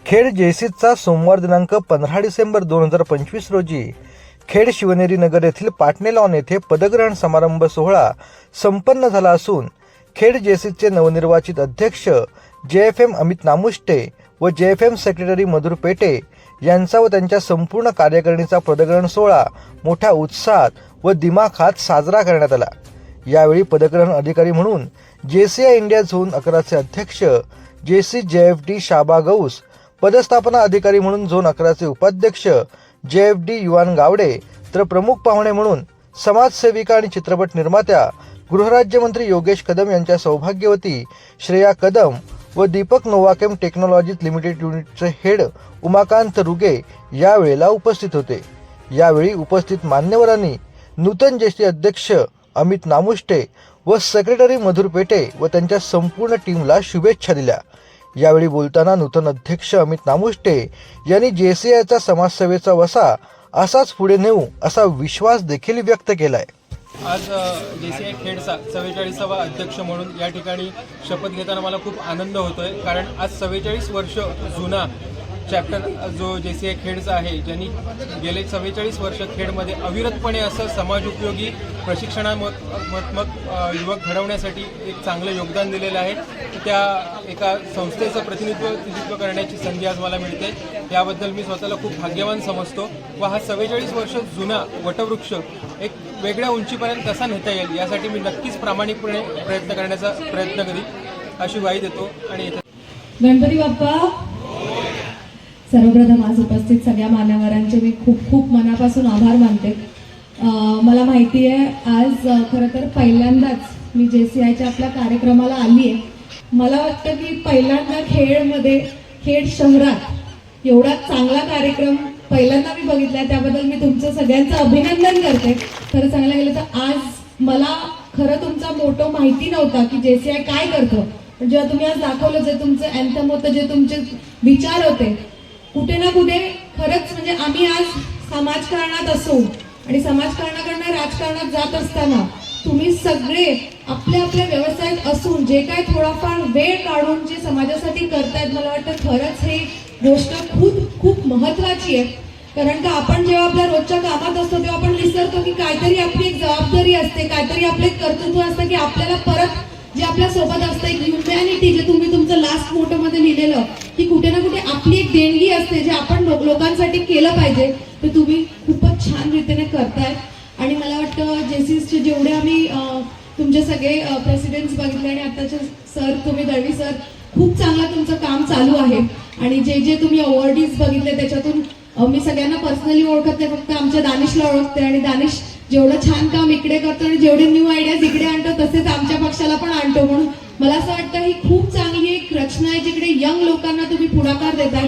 खेड जेसीचा सोमवार दिनांक 15 डिसेंबर 2025 रोजी खेड शिवनेरी नगर येथील पाटणे लॉन येथे पदग्रहण समारंभ सोहळा संपन्न झाला असून खेड जेसीचे नवनिर्वाचित अध्यक्ष JFM अमित नामुष्टे व JFM सेक्रेटरी मधुर पेटे यांचा व त्यांच्या संपूर्ण कार्यकारिणीचा पदग्रहण सोहळा मोठ्या उत्साहात व दिमाखात साजरा करण्यात आला। यावेळी पदग्रहण अधिकारी म्हणून JCI इंडिया झोन 11चे अध्यक्ष JC JFD शाबा गौस, पदस्थापना अधिकारी म्हणून झोन 11चे उपाध्यक्ष JFD युवान गावडे, तर प्रमुख पाहुणे म्हणून समाजसेविका आणि चित्रपट निर्मात्या गृहराज्यमंत्री योगेश कदम यांच्या सौभाग्यवती श्रेया कदम व दीपक नोवाकेम टेक्नॉलॉजीज लिमिटेड युनिटचे हेड उमाकांत रुगे यावेळेला उपस्थित होते। यावेळी उपस्थित मान्यवरांनी नूतन JC अध्यक्ष अमित नामुष्टे व सेक्रेटरी मधुर पेटे व त्यांच्या संपूर्ण टीमला शुभेच्छा दिल्या। यावेळी बोलताना नूतन अध्यक्ष अमित नामुष्टे यांनी JCIचा समाजसेवेचा वसा असाच पुढे नेऊ असा विश्वास देखील व्यक्त केलाय। आज JCI खेडचा 44वा अध्यक्ष म्हणून या ठिकाणी शपथ घेताना मला खूप आनंद होतोय, कारण आज 44 वर्ष जुना चॅप्टर जो JCI खेडचा आहे, ज्यांनी गेले 44 वर्ष खेडमध्ये अविरतपणे असं समाज उपयोगी प्रशिक्षणात्मक युवक घडवण्यासाठी एक चांगलं योगदान दिलेलं आहे। त्या एका संस्थेचं प्रतिनिधित्व करण्याची संधी आज मला मिळते, त्याबद्दल मी स्वतःला खूप भाग्यवान समजतो व हा 44 वर्ष जुना वटवृक्ष एक वेगळ्या उंचीपर्यंत कसा नेता येईल यासाठी मी नक्कीच प्रामाणिकपणे प्रयत्न करण्याचा प्रयत्न करीन अशी ग्वाही देतो। आणि गणपती बाप्पा, सर्वप्रथम आज उपस्थित सगळ्या मान्यवरांचे मी खूप खूप मनापासून आभार मानते। मला माहिती आहे आज खरं तर पहिल्यांदाच मी JCIच्या आपल्या कार्यक्रमाला आली आहे। मला वाटतं की पहिल्यांदा खेड शहरात एवढा चांगला कार्यक्रम पहिल्यांदा मी बघितला, त्याबद्दल मी तुमचं सगळ्यांचं अभिनंदन करते। खरं सांगायला गेलं तर आज मला खरं तुमचा मोठो माहिती नव्हता की JCI काय करतं, पण जेव्हा तुम्ही आज दाखवलं, जे तुमचं अँथम होतं, जे तुमचे विचार होते, कुठे ना कुठे खरंच म्हणजे आम्ही आज समाजकारणात असू आणि समाजकारणाकडनं राजकारणात जात असताना तुम्ही सगळे आपल्या आपल्या व्यवसायात असून जे काय थोडाफार वेळ काढून जे समाजासाठी करतायत, मला वाटतं खरंच हे गोष्ट खूप खूप महत्त्वाची आहे। कारण का आपण जेव्हा आपल्या रोजच्या कामात असतो तेव्हा आपण विसरतो की काहीतरी आपली एक जबाबदारी असते, काहीतरी आपले कर्तृत्व असतं की आपल्याला परत जे आपल्या सोबत असतं, एक ह्युमॅनिटी, जे तुम्ही तुमचं लास्ट मोटोमध्ये लिहिलेलं की कुठे ना कुठे आपली एक देणगी असते जे आपण लोकांसाठी केलं पाहिजे, ते तुम्ही खूपच छान रीतीने करताय। आणि मला वाटतं JCIचे जेवढे आम्ही तुमचे सगळे प्रेसिडेंट्स बघितले आणि आताचे सर, तुम्ही दळवी सर, खूप चांगलं तुमचं काम चालू आहे। आणि जे तुम्ही अवॉर्डीज बघितले त्याच्यातून मी सगळ्यांना पर्सनली ओळखत नाही, फक्त आमच्या दानिशला ओळखते आणि दानिश जेवढं छान काम इकडे करतो आणि जेवढे न्यू आयडियाज इकडे आणतो तसेच आमच्या पक्षाला पण आणतो। म्हणून मला असं वाटतं ही खूप चांगली एक रचना आहे जिकडे यंग लोकांना तुम्ही पुढाकार देताय।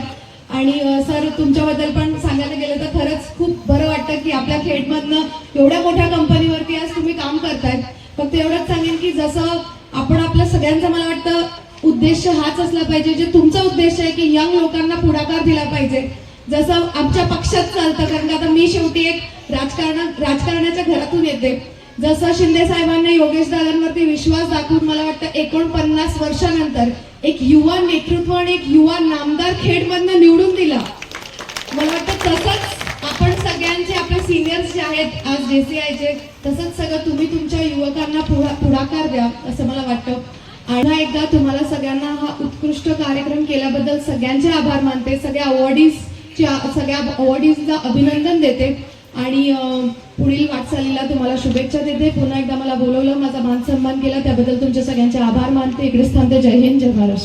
आणि सर, तुमच्याबद्दल पण सांगायला गेलं तर खरंच खूप बरं वाटतं की आपल्या खेडमधनं एवढ्या मोठ्या कंपनीवरती आज तुम्ही काम करताय। फक्त एवढंच सांगेन की जसं आपण आपल्या सगळ्यांचा, मला वाटतं उद्देश हाच असला पाहिजे, जे तुमचा उद्देश आहे की यंग लोकांना पुढाकार दिला पाहिजे, जसं आमच्या पक्षात चालतं। कारण का आता मी शेवटी एक राजकारणाच्या घरातून येते। जसं शिंदे साहेबांनी योगेश दादांवरती विश्वास दाखवून मला वाटतं 49 वर्षानंतर एक युवा नेतृत्व आणि एक युवा नामदार खेडमधनं निवडून दिला, मला वाटतं तसंच आपण सगळ्यांचे, आपले सिनियर्स जे आहेत आज JCIचे, तसंच सगळं तुम्ही तुमच्या युवकांना पुढाकार द्या असं मला वाटतं। आणि एकदा तुम्हाला सगळ्यांना हा उत्कृष्ट कार्यक्रम केल्याबद्दल सगळ्यांचे आभार मानते, सगळ्या अवॉर्डीजला अभिनंदन देते आणि पुढील वाटचालीला तुम्हाला शुभेच्छा देते। पुन्हा एकदा मला बोलवलं, माझा मान सन्मान केला, त्याबद्दल तुमच्या सगळ्यांचे आभार मानते। इकडेच थांबते। जय हिंद, जय महाराष्ट्र।